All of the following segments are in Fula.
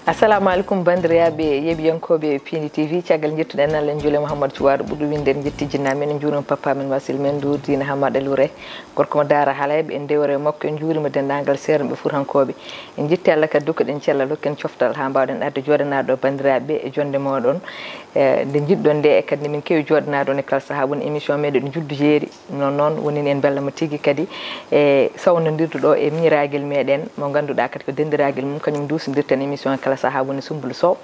Assalamu alaikum bandiraɓe yeɓiyankoɓe Piindi TV caggal jettuɗen Allah Jule Mouhamadou Thiouwaɗo ɓuɗɗo winden jetti jinnaɓe men en juurima papa men wasil men durdina Hamad Alouré gorko mo Daara Halayɓe en dewre makko en juurima dendagal serɓe Fuutankoɓe en jetti Allah kadi dokkuɗen cellal hokken coftal ha mbawɗen arde joɗanaɗo bandiraɓe e jonde moɗon nde jiɗɗon nde e kadi min kewi joɗanaɗo e kala saaha woni émission meɗen Njuddu Jeeri non woni en bellamo tigui kadi e sawnodirdu ɗo e miñiraguel meɗen mo ganduɗa kadi ko dendiraguel mum kañum dusodirten émission kala saaha woni Sumbulu Sow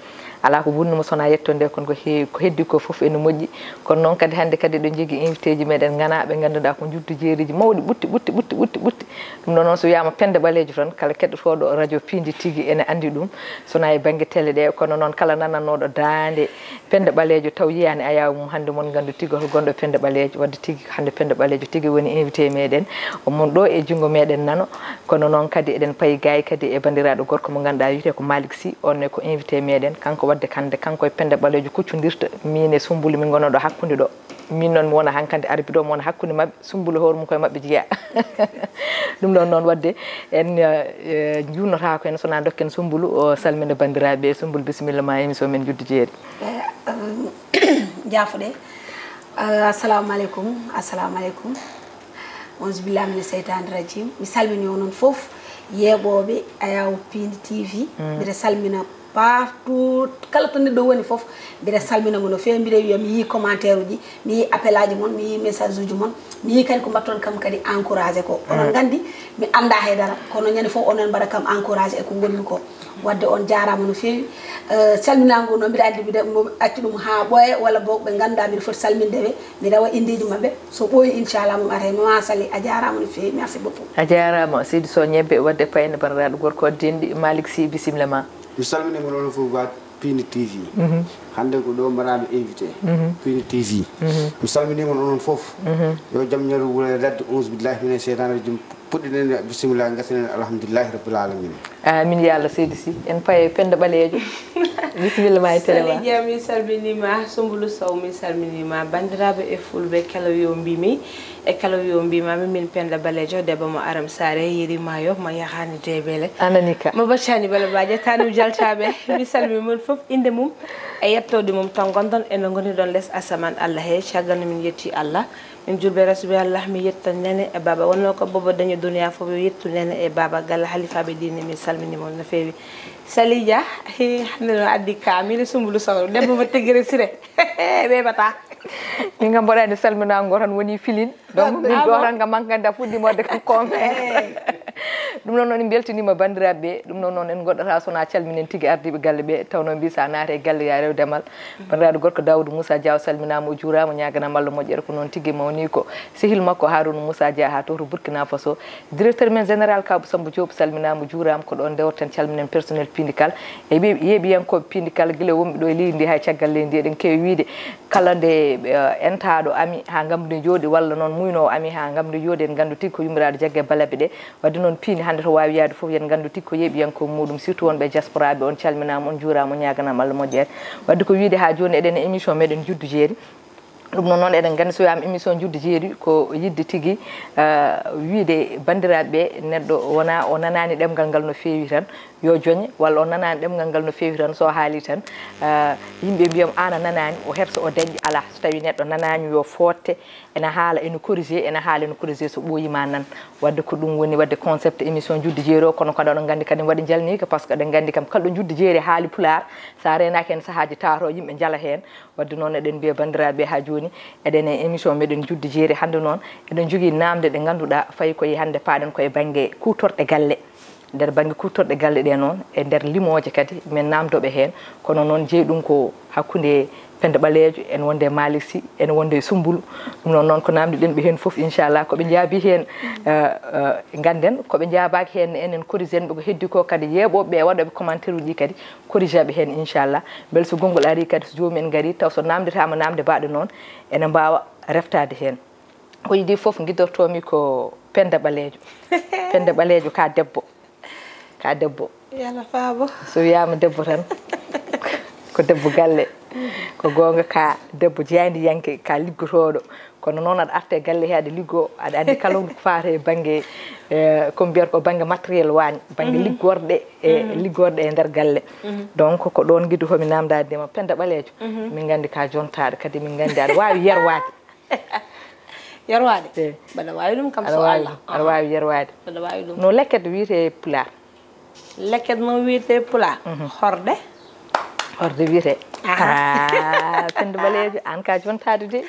ala ko wurnuma sona yettonde kono ko heddi ko foof ene moƴƴi kono noon kadi hande kadi ɗo jogui invité ji meɗen ganaɓe ganduɗa ko Njuddu Jeeriji mawɗi ɓutti ɗum noon so wiyama Penda Ɓalejo tan kala keɗotoɗo radio Piindi tigui ene andi ɗum sona e banggue télé ɗe kono noon kala nananoɗo dande Penda Ɓalejo taw yiyani ayaw mum hande mon gandu tigui ko gonɗo Penda Ɓalejo wadde tigui hande Penda Ɓalejo tigui woni invité meɗen omon ɗo e junggo meɗen nano kono noon kadi eɗen paayi gayi kadi e bandiraɗo gorko mo ganduɗa wiyete ko Malick Sy onne ko invité meɗen kanko wadde kande kanko e Penda Ɓalejo kuccodirta min e Sumbulu min gonoɗo hakkude ɗo min noon mi wona hankkandi arbi ɗo mi wona hakkude mabɓe Sumbulu hoore mum koye mabɓe jeeya ɗum ɗon noon wadde en jurnotako hen sona dokken Sumbulu o salmina bandiraɓe Sumbulu bisimilla ma émission men Njuddu Jeeri jaafoɗe assalamu aleykum onze billahi mina seytani rajim mi salmini o noon foof yeeɓoɓe ayaw Piindi TV mbiɗa salmina partout kala to neɗɗo woni foof mbiɗa salminamo no fewi mbiɗa wiya mi yi commentaire uji mi yi appel aji moon mi yi message uji moon mi yi kadi ko mbatton kam kadi encouragé ko onon gandi mi anda haydara kono ñande foof onon mbaɗa kam encouragé e ko gonmi ko wadde on jarama no fewi salminago noon mbiɗa andi mbiɗa acci ɗum ha ɓooya walla bo ɓe ganduɗa mbiɗa foti salmindeɓe mbiɗa waɗa indeji mabɓe so ɓooyi inchallah mum ata mama Sali a jarama no fewi merci beaucoup a jarama Seydi Sow ñebbe wadde payne bandiraɗo gorko denɗi Malick Sy bisimilla ma mi salminima noon fof wa Piindi TV hande ko ɗo mbaɗami invité Piindi TV mi salminima onon fof yo jaam ñaru wure ladde 11 billahi mina seytani rajim puɗɗinen bisimillah gasinen alhamdulillahi rabbil alamin amin ya Allah Seydi Sy en paye Penda Ɓalejo bisimilla ma e télé ma Sali mi salminima Sumbulu Sow mi salminima bandiraɓe e fulɓe kala yo mbimi e kala yo mbimami min Penda Ɓalejo debbo mo Aram Sare yerimayo mo yahani debele ananika mo baccani bala baje tanu jaltaɓe mi salmi mon foof inde mum e yettode mum tan gonɗon ene goni ɗon less asaman Allah he caggal no min yetti Allah min julɓe rasulubi Allah mi yetta nene e baba wonno ko bobo dañi duniya foof yo yettu nene e baba galla halifaɓe dine min salminimon no fewi Sali Dia hande no addi kamine Sumbulu Sow debbo mo teggere sire ɓeɓata min kam mboɗani salminago tan woni filin donc min ɗo tan kam mankanda fuɗɗimode kam kome ɗum noon noon en beltanima bandiraɓeɓe ɗum noon noon en goɗɗata sona calminen tigui ardiɓe galle ɓe tawno mbi sa naate e galle ya rew demal bandiraɗo gorko Daoudou Moussa Dia o salminama o juurama ñaganama Allah moƴƴere ko noon tigui mawni ko sehil makko Harouna Moussa Dia ha to Burkina Faso directeur men général Kabou Samba Diop salminama juurama ko ɗon dewten calminen personnel Piindi kala e yeeɓiyankoɓe Piindi kala guila wonɓe ɗo e leydi ndi hay caggal leydi ndi eɗen kewi wiide kala nde entaɗo ami ha gambude jooɗi walla noon muynowo ami ha gambude jooɗi en gandu tigui ko yummiraɗo jaggue balaɓe ɗe wadde noon Piindi hande to wawi yaade foof yen gandu tigui ko yeeɓiyankoɓe muɗum surtout wonɓe diaspora ɓe on calminama on juurama on ñaganama Allah moƴƴere wadde ko wiide ha joni eɗen e émission meɗen Njuddu Jeeri ɗum noon noon eɗen gandi so wiyama émission Njuddu Jeeri ko yidde tigui wiide bandiraɓeɓe neɗɗo wona o nanani ɗemgal ngal no fewi tan yo joñe walla o nanani ɗemgal ngal no fewi tan so haali tan yimɓe mbiyam an a nanani o herso o dañƴi ala so tawi neɗɗo nanani yo fotte ene haala ene corrigé ene haala ene corrigé so ɓooyima nan wadde ko ɗum woni wadde concept émission Njuddu Jeeri o kono kadi oɗon gandi kadi waɗi jalniki par ce que eɗen gandi kam kalɗo Njuddu Jeeri haali Pulaar sa renaki hen saahaji taato yimɓe jala hen wadde noon eɗen mbiya bandiraɓe ha joni eɗen e émission meɗen Njuddu Jeeri hande noon eɗen jogui namde ɗe ganduɗa fayi koye hande paɗen koye banggue kutorɗe galle nder banggue kutorɗe galle ɗe noon e nder limoje kadi min namdoɓe hen kono noon jeeyi ɗum ko hakkude Penda Ɓalejo en wonde Malick Sy en wonde Sumbulu ɗum noon noon ko namdi ɗen ɓe hen foof inchallah koɓe jaabi hen ganden koɓe jaabaki hen enen corrigé ɓe ko heddi ko kadi yeeɓoɓe waɗoɓe commentaire uji kadi corrigeaɓe hen inchallah beele so gongol ari kadi so jomum en gaari taw so namdetama namde baɗe noon ene mbawa reftade hen ko yidi foof guiddortomi ko Penda Ɓalejo Penda Ɓalejo ka debbo yalla faabo so wiyama debbo tan ko debbo galle ko gonga ka debbo jeyandi yanke ka liggotoɗo kono noon aɗa arte galle he aɗa liggo aɗa andi kala ko faate banggue comme mbiyata ko banggue matériel wañi banggue liggorde e nder galle donc ko ɗon guidu komi namdadema Penda Ɓaleejo min gandi ka jontaɗo kadi min gandi aɗa wawi yerwade yerwade mbaɗa wawi ɗum kam so Allah aɗa wawi yerwade mbaɗa wawi ɗum no lekket wiyete Pulaar lekket no wiyete Pulaar horde wiyete Penda Ɓaleejo an ka jontade de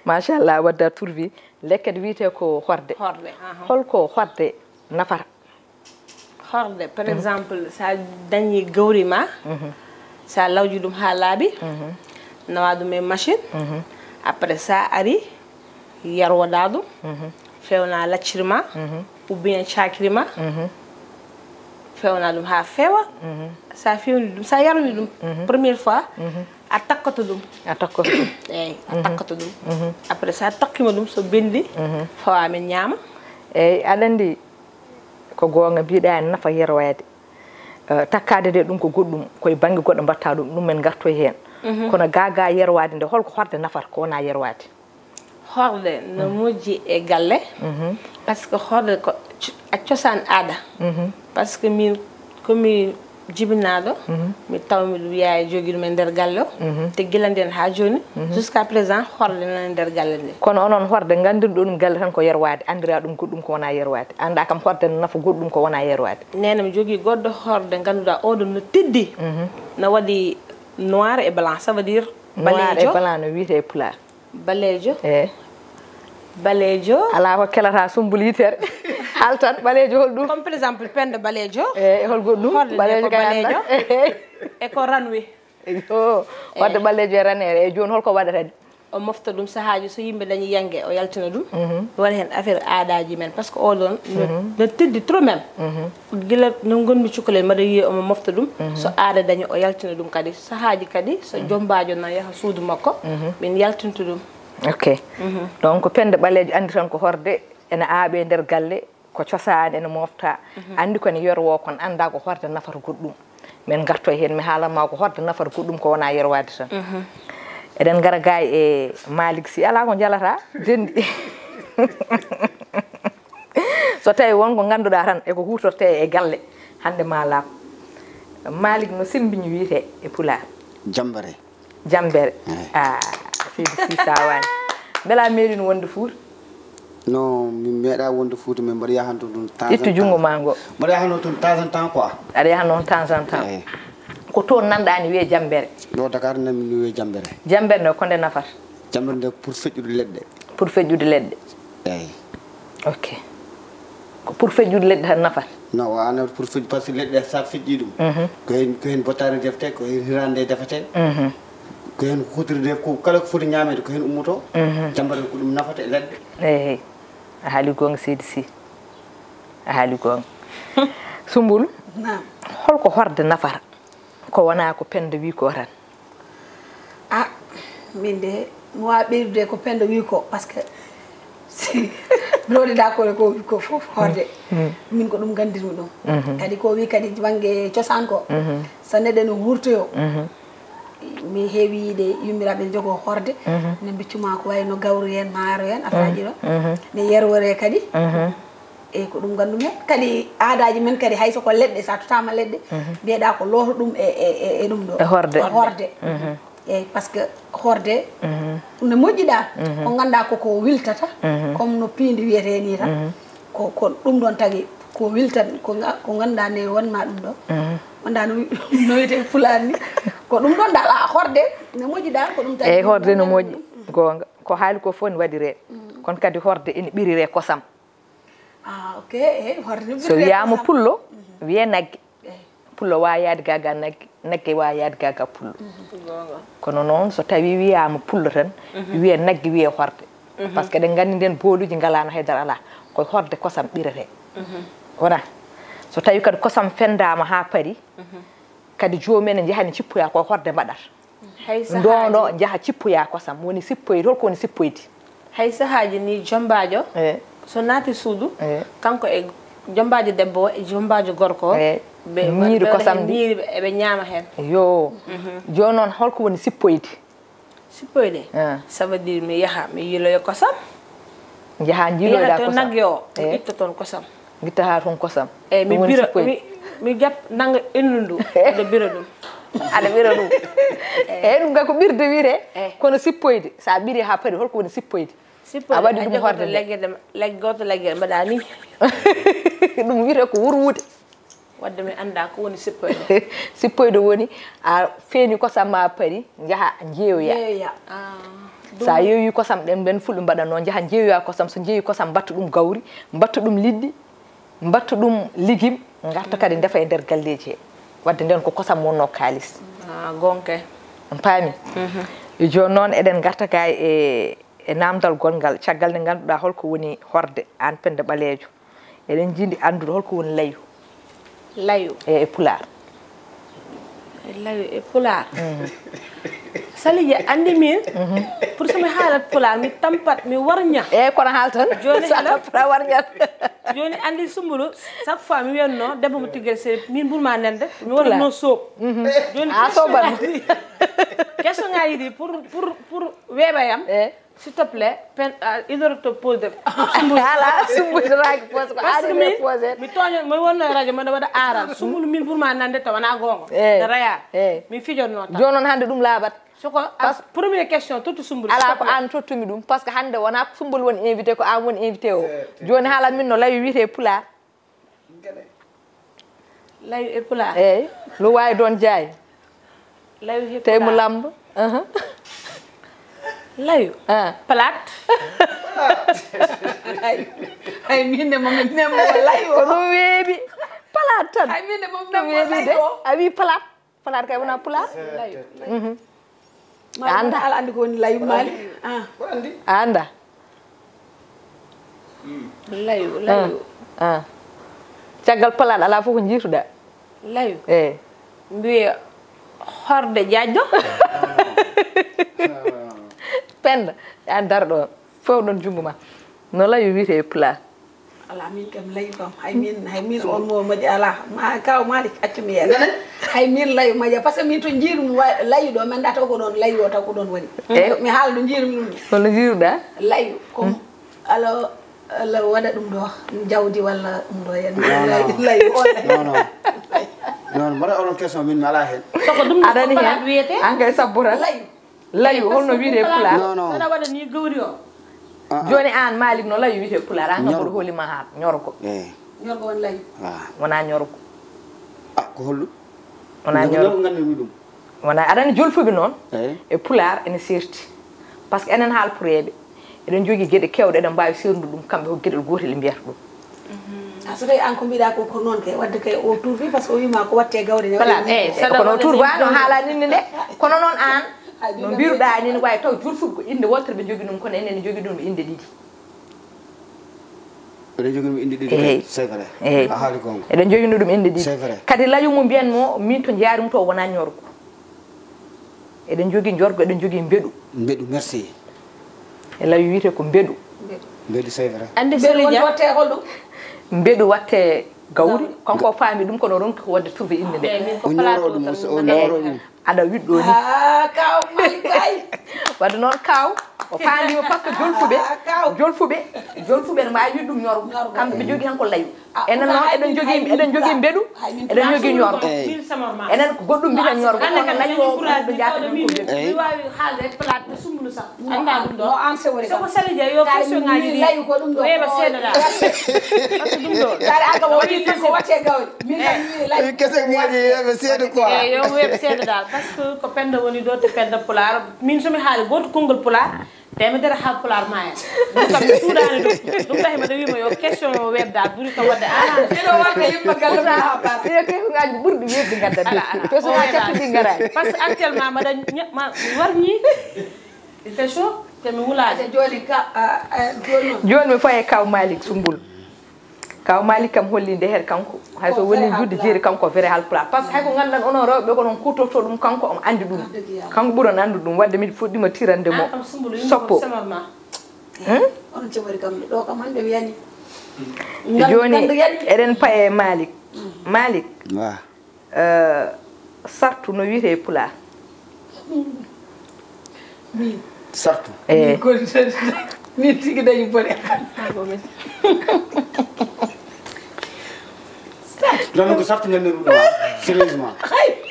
machallah wadda turbi lekket wiyete ko horde holko horde nafara horde par exemple sa dañi gawri ma sa lawji ɗum ha laaɓi nawa ɗum e machine après sa ari yarwoɗa ɗum fewna lacciri ma ou bien cakiri ma fewna ɗum ha feewa sa fewni ɗum sa yarni ɗum première fois a takkoto ɗum eyyi a takkoto ɗum après sa takkima ɗum so bendi fawa min ñaama eyyi aɗa andi ko gonga mbiɗa en nafa yerwade takkade de ɗum ko goɗɗum koye banggue goɗɗo mbatta ɗum men gartoy hen kono gaga yerwade nde holko horde nafata ko wona yerwade horde no moƴƴi e galle par ce que horde ko a cosaan aada par ce que min komi jibinaɗo mi tawmi ɗum yaye jogui ɗum e nder galle o te guila nden ha joni jusqu'à présent horde nane nder galle nde kono onon horde gandirɗo ɗum galle tan ko yerwade andira ɗum goɗɗum ko wona yerwade anda kam horde no nafa goɗɗum ko wona yerwade nene mi jogui goɗɗo horde ganduɗa oɗo no tiddi no waɗi noir et blanc ça veut dire noir et blanc no wiyete Pulaar baleejo baleejo ala ko kelata sumbul yitere haltan Ɓaleejo hol ɗum comme par exemple Penda Ɓaleejo hol goɗɗum Ɓaleejo Ɓaleejo e ko ranwi wadde Ɓaleejo e ranere e joni holko waɗata o mofta ɗum sahaji so yimɓe dañi yangue o yaltina ɗum waɗa hen affaire aadaji men par ce que oɗon no teddi trop même guila no gonmi cukalel mbaɗa wiye omo mofta ɗum so aada dañi o yaltina ɗum kadi sahaji kadi so jombajo na yaaha suudu makko min yaltinta ɗum ok donc Penda Ɓaleejo andi tan ko horde ene aaɓe nder galle ko cosaan ene mofta andi kone yerwo kon anda ko horde nafata goɗɗum min gartoy hen mi haalanma ko horde nafata goɗɗum ko wona yerwade tan eɗen gara ga e Malick Sy ala ko jalata dendi so tawi wonko ganduɗa tan eko hutorte e galle hande ma laab Malick no simbiñi wiyete e Pulaar jambere seydi Sy sawani beela meeɗin wonde Fuuta non mi meeɗa wonde Fuuta mais mbaɗa yahanto ɗum ittu junggo ma ngo mbaɗa yahanno toon temps en temps quoi aɗa yahanno temps en temps ko toon nanɗani wiye jambere ɗo Dakar nami ni wiye jambere nde ko nde nafata jambere nde pour feƴƴude leɗɗe eyyi ok ko pour feƴƴude leɗɗe tan nafata non wana pour feƴƴude par ce que leɗɗe sa feƴƴi ɗum ko hen bottare defte ko hen hirande defete ko hen hutoride ko kala ko foti ñamede ko hen ummuto jambere ko ɗum nafata e leɗɗe eyyi a haali gonga seydi Sy a haali gonga Sumbulu holko horde nafata ko wona ko Penda wi ko tan min de mi wawi ɓeydude ko Penda wi ko par ce que si mbiɗo d'accord ko wi ko foof horde min ko ɗum gandirmi ɗum kadi ko wi kadi banggue cosaan ko so neɗɗo no wurtoyo mi heewi yiide yummiraɓe ne jogo horde ne biccuma ko wayno gawri hen maaro hen afaji ɗo ne yerwore kadi eyyi ko ɗum gandumi hen kadi aadaji men kadi hay soko leɗɗe sa totama leɗɗe mbiyeɗa ko looto ɗum e ɗum ɗo horde eyyi par ce que horde ne moƴƴiɗa ko ganduɗa koko wiltata comme no Piindi wiyete ni tan ko ɗum ɗon tagui ko wiltat ko ganduɗa ne wonma ɗum ɗo wonda no wiyete Pulaar ni ko ɗum ɗon dal horde ne moƴƴiɗa ko ɗum tagui eyyi horde no moƴƴi gonga ko haali ko fof ne waɗire kono kadi horde ene ɓirire kosam ok eyyi horde so wiyama pullo wiye naggue pullo wawi yaade gaga naggue wawi yaade gaga pullo kono noon so tawi wiyama pullo tan wiye naggue wiye horde par ce que ɗen gandi nden booluji galano haydara ala koye horde kosam ɓirete wona so tawi kadi kosam fendama ha paari kadi jomum en jahani cippoya koye horde mbaɗata ndono jaaha cippoya kosam woni sippoyde holko woni sippoyde hay sahaji ni jombajo so naati suudu kanko e jombajo debbo o e jombajo gorko o ñiiri kosam ñiiri be ñaama hen yo joni noon holko woni sippoyde ça veut dire mi yaha mi yiloyo kosam jaha jiiloyɗa kosam nag yo mi itta toon kosam gitta ha toon kosam mi bira mi japp nanga ennundu aɗa bira ɗum aɗa ɓira ɗum eyyi ɗum ga ko ɓirde wiyete kono sippoyde sa ɓiri ha paari holko woni sippoyde a waɗi ɗum horde legge goto leggere mbaɗa ni ɗum wiyete ko wurwude wadde mi anda ko woni sippoyde sippoyde woni a feeni kosam ma paari jaaha jeeyoya sa yeeyoyi kosam ɗen ɓen fulɓe mbaɗanno jaaha jeeyoya kosam so jeeyi kosam mbatta ɗum gawri mbatta ɗum liɗɗi mbatta ɗum ligim garta kadi ndefa e nder galleji he wadde nden ko kosam wonno kalis gonke on paami joni noon eɗen garta ka e namdal gongal caggal nde ganduɗa holko woni horde an pende ɓaleejo eɗen jiiɗi andude holko woni layu e pulaar layu e pulaar salije andi min pour somi haalat pulaar mi tampat mi warña eyyi kono haaltan joni sa warñat joni andi sumbulu chaque fois mi wiyanno debbo mo tigguere se min ɓurma nende mi waɗatno soob joni a soban question ngaji ɗi pour weeɓayam s'il te plaît il aurait te posé sumbulu ala sumbulu raki pose ko parce que posé mi toño mi wonno e radio mbaɗa waɗa aaral sumbulu min ɓurma nande to wona gonga de raya mi fijonno tan joni noon hande ɗum laaɓat soko première question toute sumbulu ala ko an tottumi ɗum par ce que hande wona sumbulu woni invité ko an woni invité o joni haalat min no lawi wiyete pulaar layu e pulaar eyyi no wawi ɗon jaayi layu e tawi mo lamba layu plate ay minde mo min memo layu ko ɗum weeɓi plate tan ay minde mo ɗum weeɓi de a wi plate kay wona pulaar layu anda ala andi ko woni layu mali anda layu caggal palaɗ ala fof ko jiituɗa layu eyyi mbiye horde diadio penda an dar ɗo fof ɗon jungo ma no layu wiyete pulaar ala min kam layu kam hay min on mo maƴi ala ma kaw malik accumi hen hay min layu maƴa par ce que min to jiirum layu ɗo men taw ko ɗon layu o taw ko ɗon woni mi haala ɗo jiirum ɗum hono jiiruɗa layu comme ala Allah waɗa ɗum ɗo jawdi walla ɗum ɗo hen layu non mbaɗa onon question min mi ala hen soko ɗum aɗani hen wiyete an kay sabbura layu holno wiyete pulaar saɗa waɗa ni gawri o joni an Malik no layu wiyete pulaar an kam mboɗo hoolima ha ñorgo ñorgo woni layu wona ñorgo ko holɗum wona ñorgo gandumi ɗum wona aɗani jolfuɓe noon e pulaar ene serti par ce que enen haalpureɓe eɗen jogui gueɗe kewɗe eɗen mbawi serndu ɗum kamɓe ko gueɗel gotel mbiyata ɗum so tawi an ko mbiɗa ko noon kay wadde kay o tour bi par ce que o wima ko watte gawde kono tour ba no haalani nde nde kono noon an no mbiruɗa ni ne wawi taw jolfuɓe ko inde wotere ɓe jogui ɗum kono enen jogui ɗum inde ɗiɗi eɗen jogui ɗum inde ɗiɗi c'est vrai a haali gonga eɗen jogui ɗum inde ɗiɗi kadi layu mo mbiyanmo min to jaarumi to wona ñorgo eɗen jogui jorgo eɗen jogui mbeɗu merci e layu wiyete ko mbeɗu c'est vrai andi mbeɗu watte holɗum mbeɗu watte gawri kanko faami ɗum kono ronki ko wadde trouvé inde nde o ñoro ɗum aɗa wiɗɗo ni kaw mali kay wadde noon kaw o faandima par ce que jolfuɓe ne mbawi wiɗ ɗum ñorgo kamɓe ɓe jogui hen ko layu enen noon eɗen jogui mbeɗu eɗen jogui ñorgo enen ko goɗɗum mbiten ñorgo kono layu o ɓe jata ɗum ko mbeɗu mi wawi haalde plate sumbulu sax anda ɗum ɗo an sewori soko salija yo question ngaji ɗi layu ko ɗum ɗo weeɓa seeɗaɗa par ce que ɗum ɗo tari an kam waɗi ko watte gawri min kam mi layu kese moƴi weeɓa seeɗa quoi eyi yo weeɓa seeɗaɗa par ce que ko penda woni ɗo to penda pulaar min somi haali goto konngol pulaar temedere ha pulaar maya ɗum kam mi suuɗani ɗum tahi mbaɗa wima yo question o weɓda ɓuuri kam wadde ino waɗa yimɓe galle ha par ino kekogaji ɓurɗi weɓde gaddani personne cattuɗi garani par ce que actuellement mbaɗa warñi il fait chaud te mi wulaade joni joni mi faye kaw Malik Sumbul kaw Malik kam holli nde her kanko hayso woni Njuddu Jeeri kanko vrai halpulaar par ce que hayko ganduɗan onon rewɓe ko non kutorto ɗum kanko omo andi ɗum kanko ɓuuron andu ɗum wadde miɗo fuɗɗima tirande mo soppo on cemori kam ɗo kam hande mi yani joni eɗen paye Malik Malik wa sartu no wiite pulaar min sartu ko min tigi dañu bone non ko sartu ngeen ne sérieusement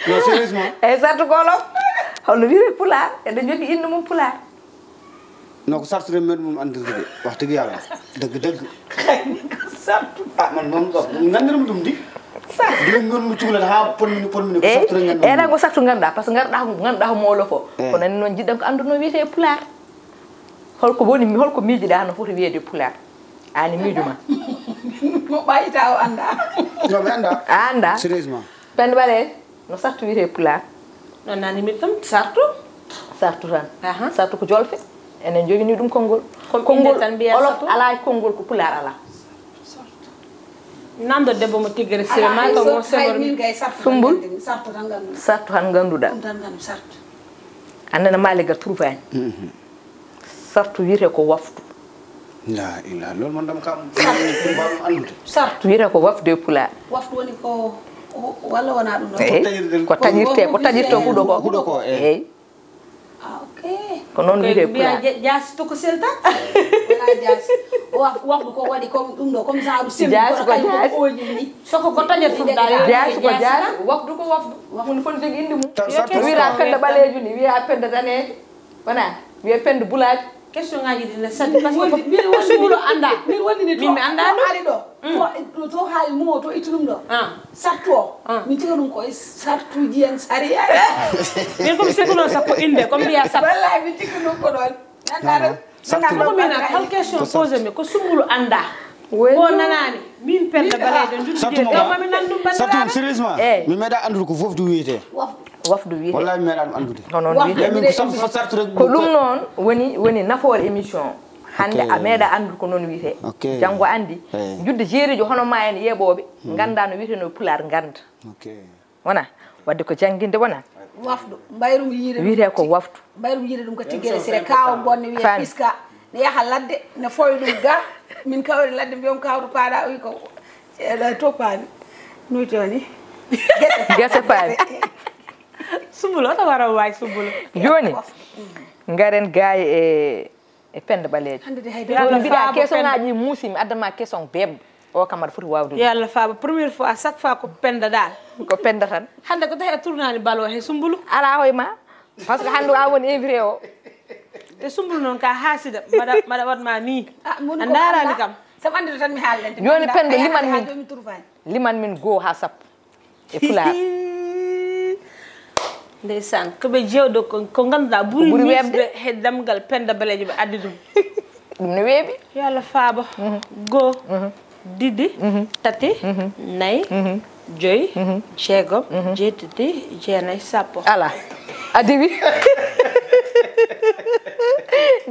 non sérieusement sartu ko lo holno wiite pulaar e dañu jogi inde mum pulaar non ko sartu re med mum andirde wax deug yalla deug sartu man non do ngandira dum di sartu ngon mu ciula ha pon ko sartu re ngandum e ko sartu nganda parce que nganda mo lo fo ko nan non jiddan ko anduno wiite pulaar holko boni holko miiji da no foti wiide pulaar ani miijuma mo bayita o anda non mais anda sérieusement pen balé no sartu wiite pulaar non nani mi tam sartu sartu tan sartu ko jolfe enen jogini dum kongol tan biya olof ala kongol ko pulaar ala nando debbo mo tigere sire ma ko mo sebor min gay sartu sumbul sartu tan gandu sartu han ganduda tan gandu sartu andana maligal turfani sartu wiite ko waftu la ila lol man dam kam mbam andude sartu wiite ko wafde pulaar waftu woni ko wala wana dum ko tañirte hudo ko eyi okay ko non wiite pulaar jas to ko selta wala jas waftu ko wadi ko dum do comme ça sim ko ni soko ko tañet fu dal jas wafdu ko wafdu mun fon jogi indi mum wiira pende baleju ni wiya pende daneje wana wiya pende bulaaj question ngaji dina sati parce que mi woni anda mi woni ni mi anda ari do to haali mo to itudum do sarto mi tiga dum ko sartu jien sari mi comme c'est que non ça ko inde comme biya sat wallahi mi tiga dum ko don nandara sartu ko mina hal question pose me ko sumbulu anda ko nanani min perde balejo njuddu do mami nandum bandirabe sartu sérieusement mi meda andu ko fof du wiete wafdu wiite wallahi mi meda andude non wiite min ko sartu rek ko dum non woni nafoore émission hande a meeda andu ko non wiite jango andi judde jeeri jo hono ma en yebobe ganda no wiite no pulaar ganda wana wadde ko janginde wana wafdu mbayrum yiide wiite ko waftu mbayrum yiide dum ko tigere sire kaaw bonne wiye piska ne yaha ladde ne foy dum ga min kawri ladde biom kawru paada wi ko to paani NUIT woni gese paani sumbulo to wara way sumbulo joni ngaren gaay e pende balejo ko bida question ngaji musi mi adama question beb o kamar foti wawdu yalla fa première fois à chaque fois ko penda dal ko penda tan hande ko tahe tournani balo he sumbulu ala hoyma parce que hande a woni invité o te sumbulu non ka hasida mada wat ma ni andara ni kam sam andi tan mi haalde joni pende liman min go ha sap e pulaar ndeysan ko be jewdo ko ganda buri webde he damgal penda balejo be addi dum dum ne weebi yalla faaba go didi tati nay joy jeegom jeetati jeenay sappo ala adiwi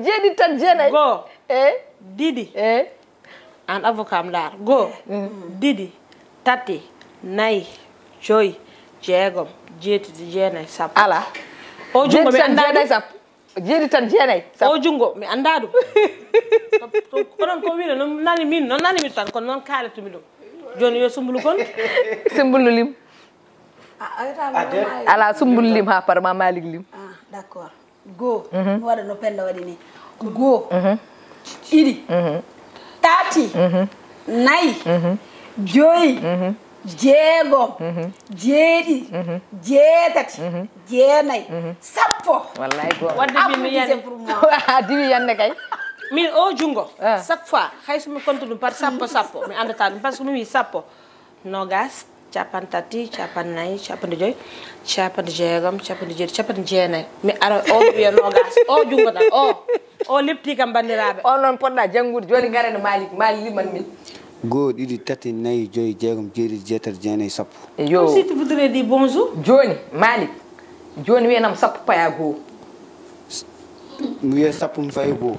jeedi tan jeenay go didi an avocat am dar go didi tati nay joy jeegom jeetati jeenay sappo ala o jungo mi anda jeenay sappo jeedi tan jeenay sappo o jungo mi anda dum konon ko wiino non nani min non nani mi tan kon non kaalatumi dum joni yo sumbulu kon sumbulu lim ala sumbulu lim ha par ma malik lim d'accord go wada no penda wadi ni go idi tati nay joyi jeegom jeedi jeetati jeenay sappo wallahi go wadde mi yande diwi yande kay min o jungo chaque fois hayso mi compte dum par sappo mi andata dum parce que mi wi sappo nogas capantati capannay capande joy capande jeegom capande jeedi capande jeenay mi ara o wiya nogas o jungo tan o lepti kam bandirabe o non podda jangude joni garene malik liman min go didi tati nay joy jeegom jeedi jeetati jeenay sappo yo si tu voudrais dire bonjour joni malik joni wenam sappo paya go mi wiya sappo mi fay go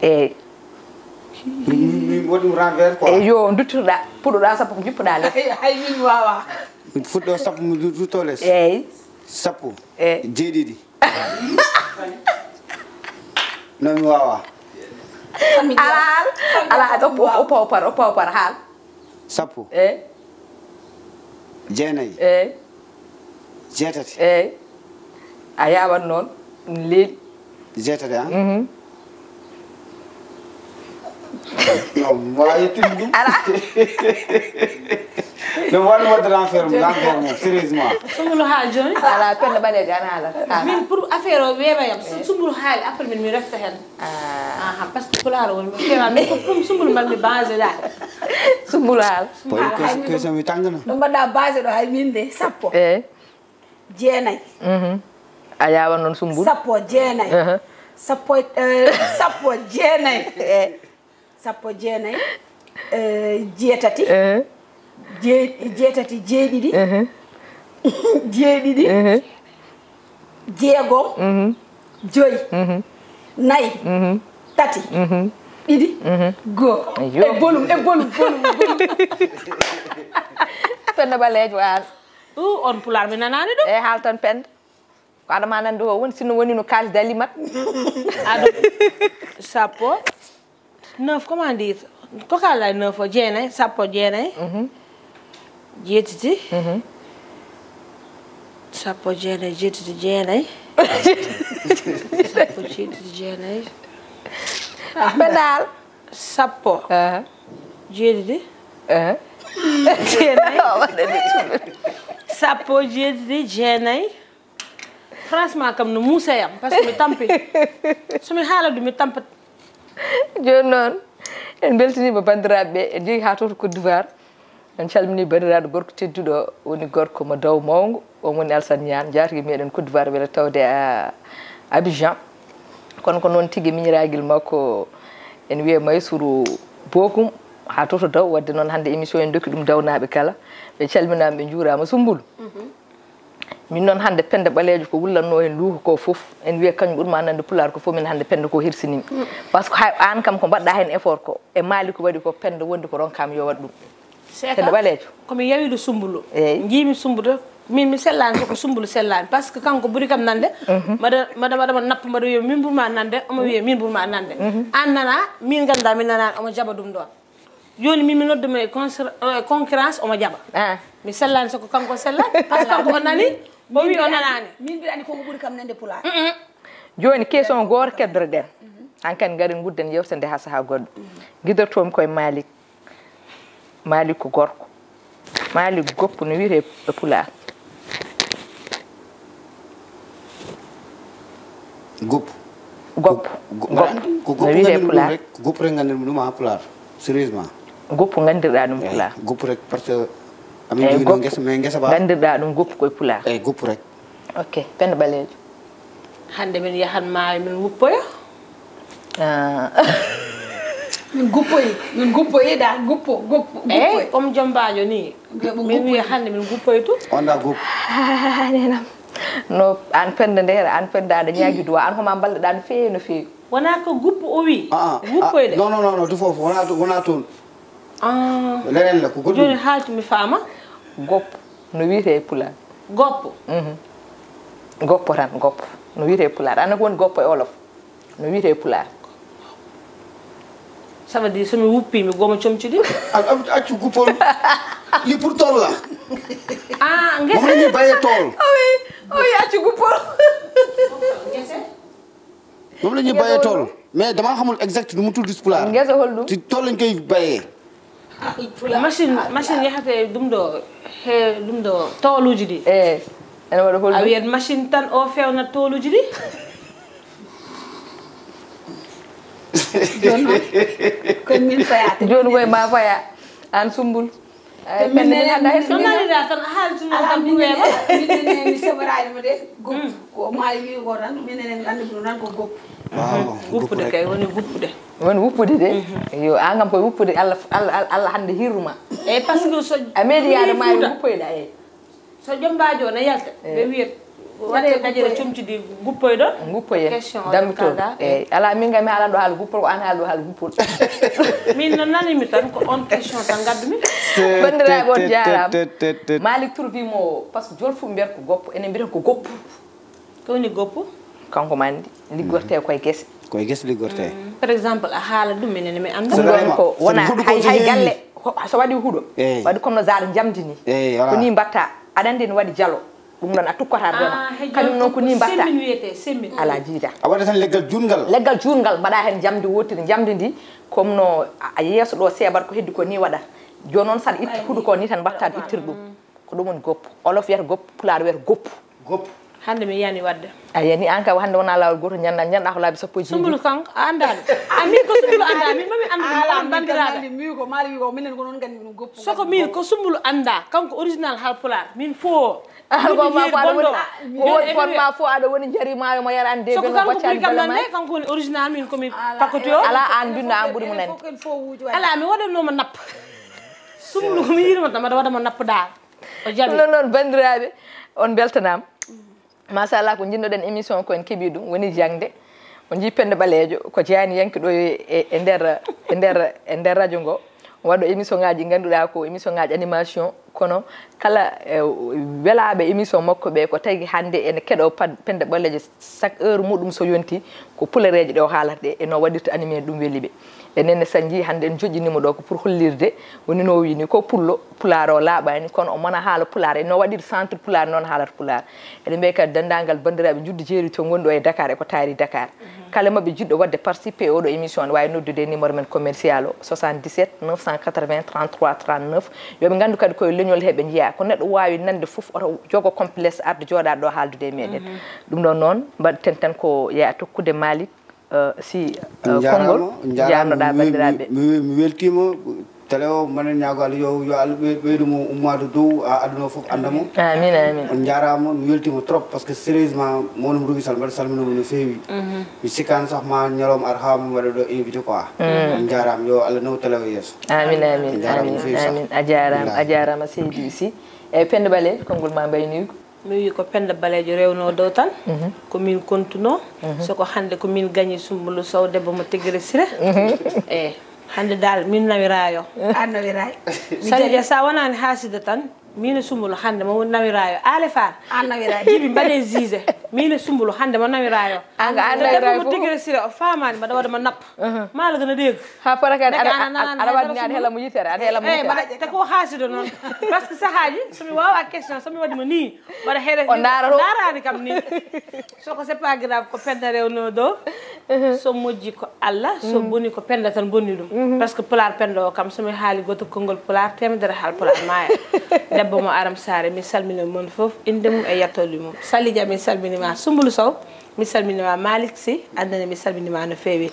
mi wodum renvers quoi yo duttuda pudoda sappo jippuda les hay min wawa fuddo sappo mi dutto les sappo jeedidi no mi wawa ala do opawpar hal sappo jeenayi jeetati a yawan noon leeli jeetati ha non wawi timmi ɗum ala ɗum waɗi wadde l'enfer mum sérieusement sumbulu haali joni ala penda ɓaleejo ana haala min pour affaire o weeɓa yam sumbulu haali après min mi refta hen par ce que pulaar woni feewa min ko ɗum sumbulu mbalmi basé da sumbulu haala question mi tangana ɗum mbaɗɗa basé ɗo hay min de sappo jeenayi a yawan noon sumbulu sappo jeenayi sappo jeenayi sappo jeenayi jeetati jeetati jeeɗiɗi jeeɗiɗi jeegom joyi nayi tati ɗiɗi goo e bolum penda ɓaleejo an on pulaar mi nanani ɗum e haal tan penda ko adama nande o woni sinno woni no kalis dalimat aɗo sappo 9 comment dire ko kala 9 o jeenayi sappo jeenayi jeetati sappo jeenayi jeetati jeenayi sappo jeetati jeenayi pendaal sappo jeetati jeenayi sappo jeetati jeenayi franchement kam no muusayam par ce que mi tampi somi haala ɗum mi tampat joni noon en beltanima bandiraɓe ɓe en jeehi ha to Côte d'Ivoire en calmini bandiraɗo gorko tedduɗo woni gorko mo daw mawgo on woni Alassane Niane jaatigui meɗen Côte d'Ivoire weele tawde Abidjan kono ko noon tigui miñiraguel makko en wiye Maysourou Bokum ha toto daw wadde noon hande émission en dokki ɗum dawnaɓe kala ɓe calminama ɓe juurama Soumboulou min noon hande penda ɓaleejo ko wullanno en luuko ko foof en wiya kañum ɓurma nande pulaar ko fof min hande penda ko hirsinimi par ce que an kam ko mbaɗɗa hen effort ko e maali ko waɗi ko penda wondi ko ronkama yo waɗ ɗum penda ɓaleejo komi yawiɗo Soumboulou jiimi Soumboulou min mi sellani ko Soumboulou sellani par ce que kanko ɓuuri kam nande maɗama nappa mbaɗa wiya min ɓurma nande omo wiya min ɓurma nande an nana min ganda min nanani omo jaɓa ɗum ɗon joni min mi nodduma e concurrence omo jaɓa mi sellani soko kanko sellani par ce que kanko o nani o wi o nanani min mbiɗani koko ɓuuri kam nande pulaar joni question goto keddoroɗen hankkadi gaaren gudden yewtande ha saaha goɗɗo guidortomi koye Malik ko gorko Malik goppu no wiyete e pulaar goppu no wiyete pulaar goppu rek gandirmi ɗum ha pulaar sérieusement goppu gandirɗa ɗum pulaar goppu rek par ce que amin jogi ɗo guesa mais guesa ba gandirɗa ɗum goppu koye pulaar eyyi goppu rek ok penda ɓaleejo hande min yahan maayo min wuppoyo min guppoyi da guppo eyyi comme jombajo ni min wiya hande min guppoyo to onda goppu nenam no an penda ndera an penda aɗa ñaagui duwa an homa balleɗa no feewi no feewi wona ko guppu o wi wuppoyde non to foof wona toon leneen la ko goɗɗum joni haaltu mi faama goppu no wiyete e pulaar goppo goppo tan goppo no wiyete e pulaar an ko woni goppo e olof no wiyete e pulaar ça veut dire somi wuppi mi goma comciɗi accu guppol li pour tool la ngese moom la ñuy bayee tool oui accu guppol moom la ñuy bayee tool mais dama xamul exact nu mu tudd si pulaar ngese holɗum ci tool lañ koy bayee machine yahate ɗum ɗo tooluji ɗi ene waɗa holɗum a wiyat machine tan o fewna tooluji ɗi koye min fayate joni koye ma faya an Soumboulou min nani so nanira tan a haaltuno tan ko weema minene mi seɓorani de goppu ko maali wi ko tan minenen gandi ɗum tan ko goppu wuppude kay woni wuppude woni wuppude de yo an kam koye wuppude Allah hande hirruma eyyi par ce que so a meeɗi yaade maayo guppoyɗa eyyi so jombajo ne yalta ɓe wiyat waɗe dajere comciɗi guppoyɗo guppoyen damitol eyyi ala min kam mi haalan ɗo haala guppol ko an haala ɗo haala guppol min no nanimi tan ko on question tan gaddumi bandiraɓe on jarama Malik Tour wimo par ce que joni fof mbiyata ko goppo enen mbiyata ko goppu ko woni goppu kanko mandi liggorte koye guese liggorte par exemple a haala ɗum minene mi anda ɗum ɗon ko wona hay galle so waɗi huuɗo waɗi comme no zaar jamdi ni ko ni mbatta aɗa andi ne waɗi jalo ɗum noon a tukkata dona kañum noon ko ni mbatta ala jiida a waɗa tan leggal juutngal mbaɗa hen jamdi wotiri jamdi ndi comme no a yeeso ɗo seebat ko heddi ko ni waɗata joni noon saɗa itta huuɗo ko ni tan mbatta ittir ɗum ko ɗum woni goppu olof wiyata goppu pulaar wiyata goppu hande mi yani wadde a yani an ka hande wona lawol goto ñanɗa ko laabi sappo e jeeɗiɗi sumbulu kanko a andaɗo min ko sumbulu anda min mami andude bandiraɓe mi ko mali wi ko minen ko non gandi ɗum goppu soko min ko sumbulu anda kanko original halpular min fo algoma ko aɗa woni fotma fo aɗa woni jarimayo mo yarani de soko kanko ɓuuri kam nande kanko woni original min komi pakoto yo ala an binda an ɓuuri mo nande ala mi waɗanoma nappa sumbulu komi yirima tan mbaɗa waɗama nappa dal o jaɓi ɗum noon bandiraɓe on beltanama machallah ko jinnoɗen émission ko en keeɓi ɗum woni jangde o jii Penda Ɓaleejo ko jeyani yanki ɗo e nder radio ngo waɗo émission ngaji ganduɗa ko émission ngaji animation kono kala welaɓe émission makko ɓe ko tagi hande ene keɗo Penda Ɓaleejo chaque heure muɗum so yonti ko pulareje ɗe o haalata ɗe eno waɗirta animé ɗum weliɓe enenne sanji hande en joƴƴinimo ɗo ko pour hollirde woni no wini ko pullo pulaar o laaɓani kono o mona haala pulaar eno waɗir centre pulaar noon haalata pulaar eɗen mbiya kadi dendagal bandiraɓe Njuddu Jeeri to gonɗo e Dakar e ko taari Dakar kala mabɓe jiɗɗo wadde participé oɗo émission ne wawi noddude numéro men commercial o 77 980 33 39 yoɓe gandu kadi koye leñol heɓe jiiya ko neɗɗo wawi nande foof oto jogo complexe arde jooɗaɗo ɗo haaldude e meɗen ɗum ɗon noon mbaɗten tan ko yeeya tokkude Malick si konngol jarnoɗa bandiraɓe mi weltima télé o manen ñaago Allah yo Allah ɓeydumo ummade dow aduna fof andamo amin on jarama mi weltima trop par ce que sérieusement monum Rougui Sall mbaɗa salminoma no feewi mi sikkani sah ma ñalawma ar hawma waɗa ɗo invité quoi on jarama yo Allah naw télé o yeeso amin a jarama seydi si eyyi Penda Ɓaleejo konngol ma mbaynigo mi wi ko Penda Ɓaleejo rewno dow tan komin kontuno soko hande komin gagni Sumbulu Sow debbo mo Tigre Siré eyyi hande dal min nawirayo an nawirayo Salidia sa wonani haaside tan min Sumbulu hande mo nawirayo ale far an nawirayo jibi mbaɗe jugé min Sumbulu hande mo nawirayo debbo mo Tigre Siré o famani mbaɗa waɗama nappa maala gana dégg ha para kadi aɗa waɗini aɗa heela mo yitere aɗa heela mo yitere te ko haaside noon par ce que sahaji somi wawa question somi waɗima ni mbaɗa heere o darani kam ni soko c'est pas grave ko Penda rewno dow so moƴƴi ko Allah so boni ko Penda tan bonni ɗum par ce que pulaar Penda o kam somi haali goto konngol pulaar temedere haal pulaar maya debbo mo Aram Sare mi salmini mon foof inde mum e yettode mum Salidia mi salminima Sumbulu Sow mi salminima Malick Sy andane mi salminima no feewi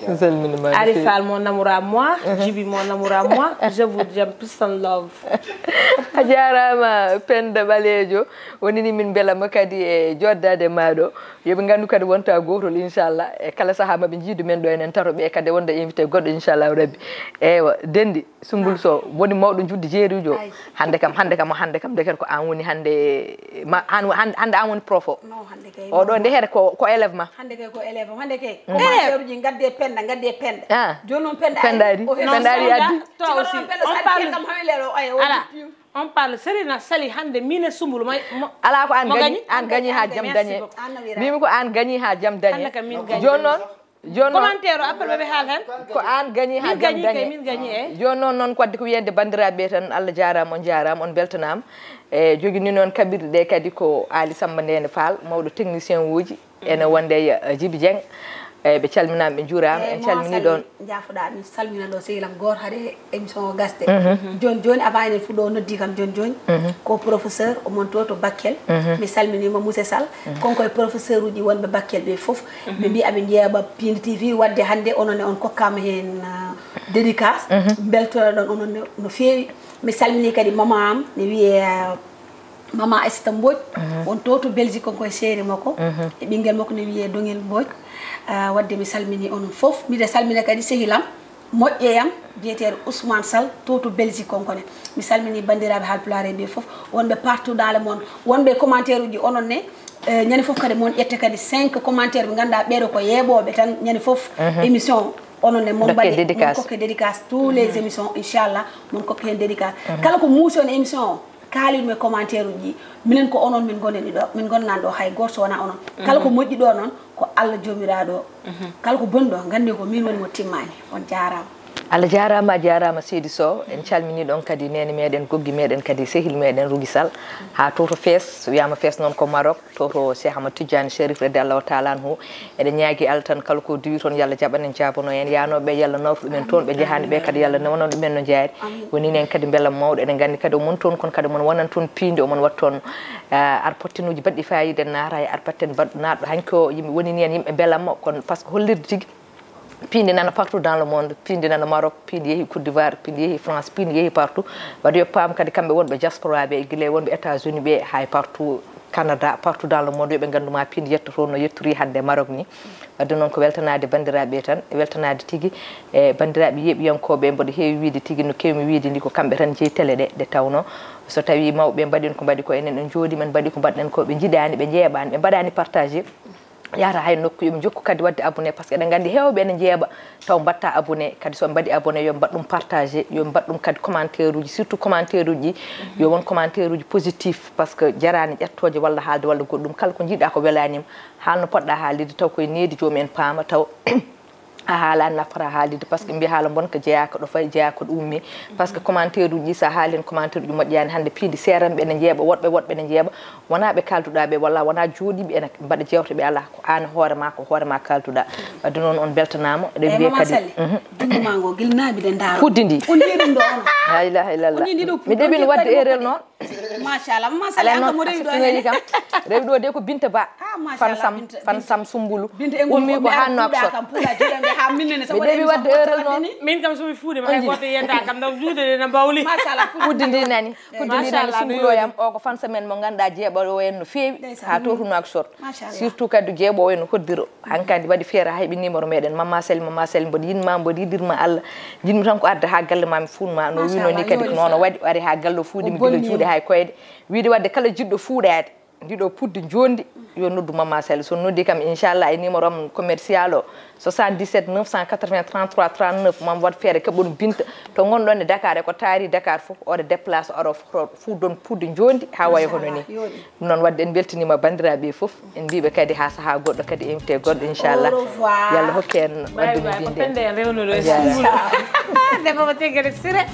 Ali Fall mon amour à moi Jibi mon amour à moi je vous aime peace and love a jarama Penda Ɓaleejo wonini min beelama kadi e joddade maɗo yoɓe gandu kadi wonta gotol inchallah e kala saaha maɓe jiidu men ɗo enen taroɓe kadi wonda invité goɗɗo inchallahu rabbi eywa dendi Sumbulu Sow woni mawɗo Njuddu Jeerijo hande kam deket ko an woni hande hande an woni prof o oɗo ndehere ko élève ma hande kay ko élève hande kay commentaire uji gadde Penda joni noon Penda ari addi to aussi on parle Serena Sali hande mine Sumbulu ala ko an gagni ha jam dañe mimi ko an gagni ha jam dañe joni noon commentaire o après ɓe haal hen ko an gagni ha jam dañe min gagni joni noon ko wadde ko wiyande bandiraɓe tan Allah jarama on jarama on beltanama e jogini noon kaɓirɗe ɗe kadi ko Ali Samba Ndene Fall mawɗo technicien uji ene wonde Djiby Dieng ɓe calminama ɓe juurama en calmini ɗon jafoɗa mi salmina ɗo sehilam goto haade émission o gasde joni avant enen fuɗɗo o noddi kam joni ko professeur omon to Bakel mi salminima Moussa Sall konko e professeur uji wonɓe Bakel ɓe foof ɓe mbi aɓe jeeɓa Piindi TV wadde hande onone on kokkama hen dédicace beltoɗo ɗon ononne no feewi mi salmini kadi mama am ne wiye mama Aissata Mbodj won to Belgique konko e séri makko e ɓinguel makko ne wiye Dongel Mbodj wadde mi salmini onon foof mbiɗa salmina kadi sehilam moƴƴeyam biyeteɗo Ousmane Sall to Belgique konkone mi salmini bandiraɓe haalpulaar ɓe foof wonɓe partout dans le monde wonɓe commentaire uji onon ne ñande foof kadi mon ƴette kadi 5 commentaire ɓe ganduɗa ɓeɗo ko yeeɓoɓe tan ñande foof émission onon ne mon mbaɗe mon kokke dédicace tous les émissions inchallah mon kokke hen dédicace kala ko muusi on émission o kaalidum e commentaire uji minen ko onon min gonani ɗo min gonnan ɗo hay goto wona onon kala ko moƴƴi ɗo noon ko Allah jomiraɗo kala ko boni ɗo gandi ko min woni mo timmani on jarama Allah jarama Seydi Sow en calmini ɗon kadi nene meɗen goggi meɗen kadi sehil meɗen Rugisal ha toto Fes wiyama Fes noon ko Maroc toto Cheikh Ahmad Tidiane Chérif radiallahu taala anhu eɗen ñaagui Allah tan kala ko duwi toon yalla jaɓanen jabono en yanoɓe yalla nawtu ɗumen toon ɓe jahani ɓe kadi yalla newonon ɗumen no jaari woni nen kadi beelam mawɗo eɗen gandi kadi omon toon kono kadi omon wonan toon Piindi omon wat toon arpottinuji baɗɗi fayida naata e arpatten baɗɗo naɗɗo hanki o yimɓe woni ni hen yimɓe beelamma kono par ce que hollirde tigui Piindi nana partout dans le monde Piindi nana Maroc Piindi yeehi Côte d'Ivoire Piindi yeehi France Piindi yeehi partout wadde yo paam kadi kamɓe wonɓe diaspora ɓe guila wonɓe États-Unis ɓe hay partout Canada partout dans le monde yoɓe ganduma Piindi yettoto no yettori hande Maroc ni wadde noon ko weltanade bandiraɓe tan weltanade tigui e bandiraɓe yeɓiyankoɓe mboɗo heewi wiide tigui no kewmi wiide ndi ko kamɓe tan jeeyi télé ɗe tawno so tawi mawɓe mbaɗin ko mbaɗi ko enen en jooɗi men mbaɗi ko mbaɗɗen ko ɓe jiiɗani ɓe jeeɓani ɓe mbaɗani partagé yara hay nokku yoɓe jokku kadi wadde abonné par ce que eɗen gandi hewɓe ene jeeɓa taw mbatta abonné kadi so mbaɗi abonné yo mbaɗɗum partagé yo mbaɗɗum kadi commentaire uji surtout commentaire uji yo won commentaire uji positif par ce que jarani ƴettoje walla haalde walla goɗɗum kala ko jiiɗa ko welanima haalno poɗɗa haalide taw koye needi jomumen paama taw a haalani nafara haalide par ce que mbiya haala bonka jeeyaka ɗo fayi jeeyaka ɗo ummi par ce que commentaire uji sa haali hen commentaire uji moƴƴani hande Piindi seranɓe ene jeeɓa woɗɓe ene jeeɓa wona ɓe kalduɗa ɓe walla wona jooɗiɓe ene mbaɗa jewte ɓe ala ko an hoorema ko hoorema kalduɗa wadde noon on beltanama eɗen mbiya kadi dunduma ngo guilnaɓe ɗe daaro fuddi ndi on yeɗum ɗo on la ilaha illallah mi ɗeɓino wadde erreur noon machallah mo rewi ɗo kam rewi ɗo de ko Binta Ba fan sam Sumbulu ummi ko ha Nouakchott mi ɗeɓi wadde erreur noon min kam somi fuude ma goto yenta kam ɗam juude ne mbawli kuddi ndi nani Sumbuloyam o ko fan semaine mo ganduɗa jeeɓowo en no feewi ha to Nouakchott surtout kadi jeeɓowo en no hoddiro hankkandi waɗi feere hayɓe numéro meɗen Mama Sel mboɗo yinma mboɗo yidirma Allah jinmi tan ko adda ha galle mami fuunma no wino ni kadi ko noon waɗi ari ha galle o fuudimi guila juuɗe hay koyɗe wiide wadde kala jiɗɗo fuuɗade ndiɗo pudde jondi yo noddu Mama Sel so noddi kam inchallah e numéro am commercial o 77 980 33 39 mam wat feere keɓon Binta to gonɗon e Dakar e ko taari Dakar fof oɗo déplace oɗo fuɗɗon pudde jondi ha wayi hono ni ɗum noon wadde en beltanima bandiraɓe foof en mbiɓe kadi ha saaha goɗɗo kadi invité goɗɗo inchallah yallah hokke en wadduno dinde rewnuɗo e Deɓaba Teguere Siré